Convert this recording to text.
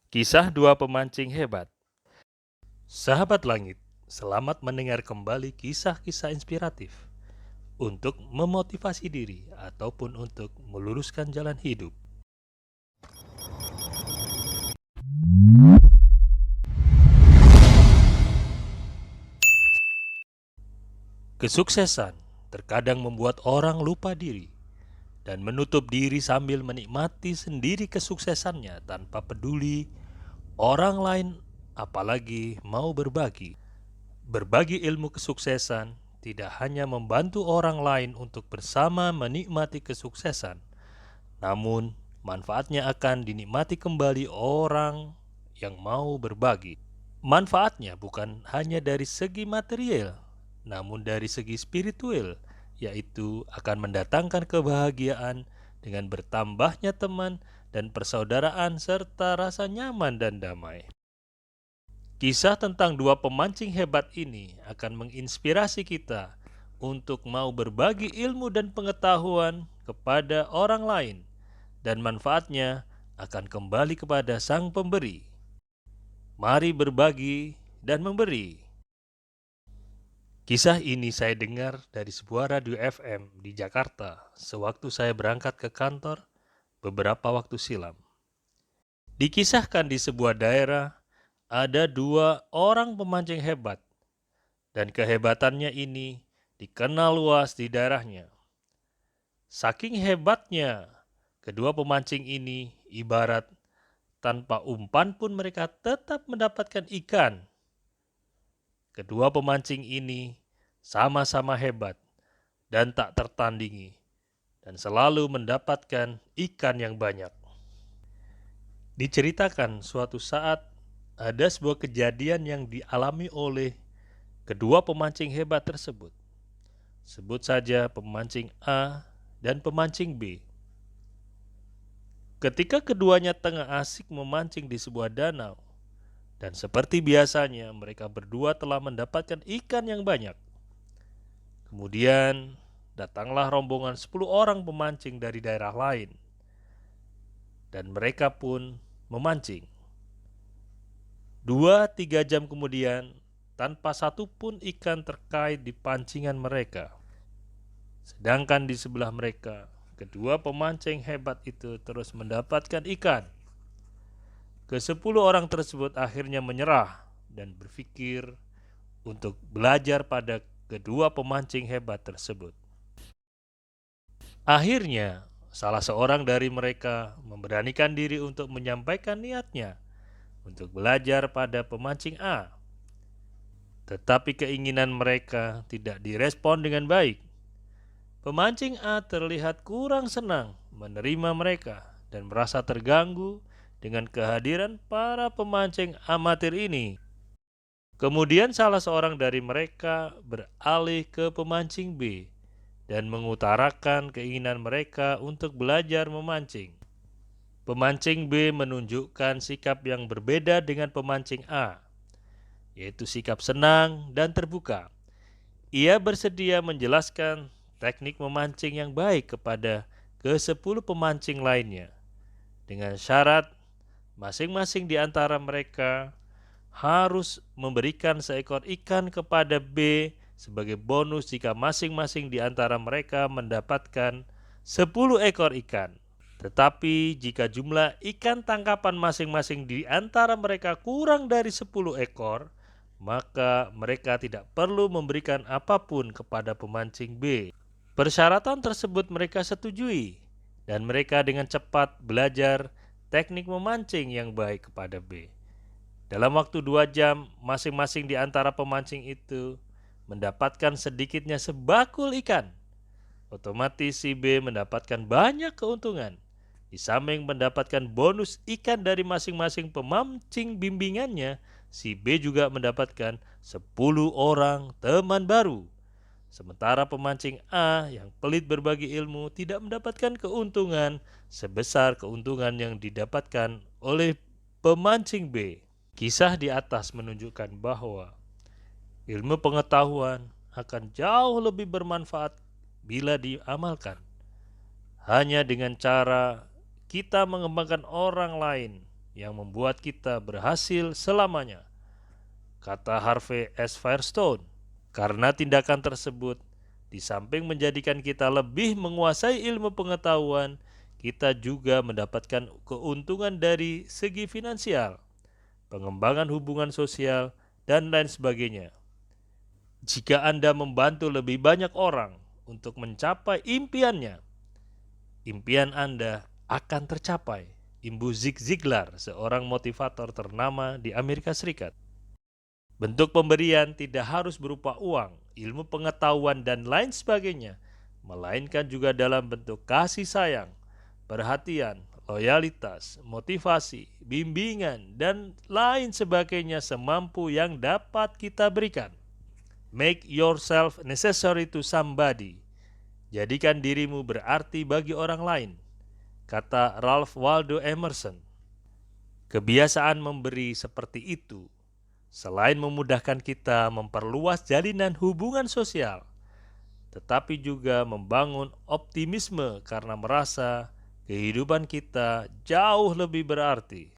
Kisah dua pemancing hebat. Sahabat langit, selamat mendengar kembali kisah-kisah inspiratif untuk memotivasi diri ataupun untuk meluruskan jalan hidup. Kesuksesan terkadang membuat orang lupa diri dan menutup diri sambil menikmati sendiri kesuksesannya tanpa peduli orang lain, apalagi mau berbagi. Berbagi ilmu kesuksesan tidak hanya membantu orang lain untuk bersama menikmati kesuksesan, namun manfaatnya akan dinikmati kembali orang yang mau berbagi. Manfaatnya bukan hanya dari segi material, namun dari segi spiritual, yaitu akan mendatangkan kebahagiaan dengan bertambahnya teman dan persaudaraan serta rasa nyaman dan damai. Kisah tentang dua pemancing hebat ini akan menginspirasi kita untuk mau berbagi ilmu dan pengetahuan kepada orang lain, dan manfaatnya akan kembali kepada Sang Pemberi. Mari berbagi dan memberi. Kisah ini saya dengar dari sebuah radio FM di Jakarta sewaktu saya berangkat ke kantor beberapa waktu silam. Dikisahkan di sebuah daerah ada dua orang pemancing hebat, dan kehebatannya ini dikenal luas di daerahnya. Saking hebatnya, kedua pemancing ini ibarat tanpa umpan pun mereka tetap mendapatkan ikan. Kedua pemancing ini sama-sama hebat dan tak tertandingi, dan selalu mendapatkan ikan yang banyak. Diceritakan suatu saat ada sebuah kejadian yang dialami oleh kedua pemancing hebat tersebut. Sebut saja pemancing A dan pemancing B. Ketika keduanya tengah asik memancing di sebuah danau, dan seperti biasanya mereka berdua telah mendapatkan ikan yang banyak. Kemudian datanglah rombongan 10 orang pemancing dari daerah lain, dan mereka pun memancing. 2-3 jam kemudian, tanpa satu pun ikan terkait di pancingan mereka. Sedangkan di sebelah mereka, kedua pemancing hebat itu terus mendapatkan ikan. Ke-10 orang tersebut akhirnya menyerah dan berpikir untuk belajar pada kedua pemancing hebat tersebut. Akhirnya, salah seorang dari mereka memberanikan diri untuk menyampaikan niatnya untuk belajar pada pemancing A. Tetapi keinginan mereka tidak direspon dengan baik. Pemancing A terlihat kurang senang menerima mereka dan merasa terganggu dengan kehadiran para pemancing amatir ini. Kemudian salah seorang dari mereka beralih ke pemancing B dan mengutarakan keinginan mereka untuk belajar memancing. Pemancing B menunjukkan sikap yang berbeda dengan pemancing A, yaitu sikap senang dan terbuka. Ia bersedia menjelaskan teknik memancing yang baik kepada ke-10 pemancing lainnya, dengan syarat masing-masing di antara mereka harus memberikan seekor ikan kepada B sebagai bonus jika masing-masing di antara mereka mendapatkan 10 ekor ikan. Tetapi jika jumlah ikan tangkapan masing-masing di antara mereka kurang dari 10 ekor, maka mereka tidak perlu memberikan apapun kepada pemancing B. Persyaratan tersebut mereka setujui, dan mereka dengan cepat belajar teknik memancing yang baik kepada B. Dalam waktu 2 jam, masing-masing di antara pemancing itu mendapatkan sedikitnya sebakul ikan. Otomatis si B mendapatkan banyak keuntungan, di samping mendapatkan bonus ikan dari masing-masing pemancing bimbingannya. Si B juga mendapatkan 10 orang teman baru. Sementara pemancing A yang pelit berbagi ilmu tidak mendapatkan keuntungan sebesar keuntungan yang didapatkan oleh pemancing B. Kisah di atas menunjukkan bahwa ilmu pengetahuan akan jauh lebih bermanfaat bila diamalkan. Hanya dengan cara kita mengembangkan orang lain yang membuat kita berhasil selamanya, kata Harvey S. Firestone. Karena tindakan tersebut, di samping menjadikan kita lebih menguasai ilmu pengetahuan, kita juga mendapatkan keuntungan dari segi finansial, pengembangan hubungan sosial, dan lain sebagainya. Jika Anda membantu lebih banyak orang untuk mencapai impiannya, impian Anda akan tercapai. Imbu Zig Ziglar, seorang motivator ternama di Amerika Serikat. Bentuk pemberian tidak harus berupa uang, ilmu pengetahuan, dan lain sebagainya, melainkan juga dalam bentuk kasih sayang, perhatian, loyalitas, motivasi, bimbingan, dan lain sebagainya semampu yang dapat kita berikan. Make yourself necessary to somebody. Jadikan dirimu berarti bagi orang lain, kata Ralph Waldo Emerson. Kebiasaan memberi seperti itu, selain memudahkan kita memperluas jalinan hubungan sosial, tetapi juga membangun optimisme karena merasa kehidupan kita jauh lebih berarti.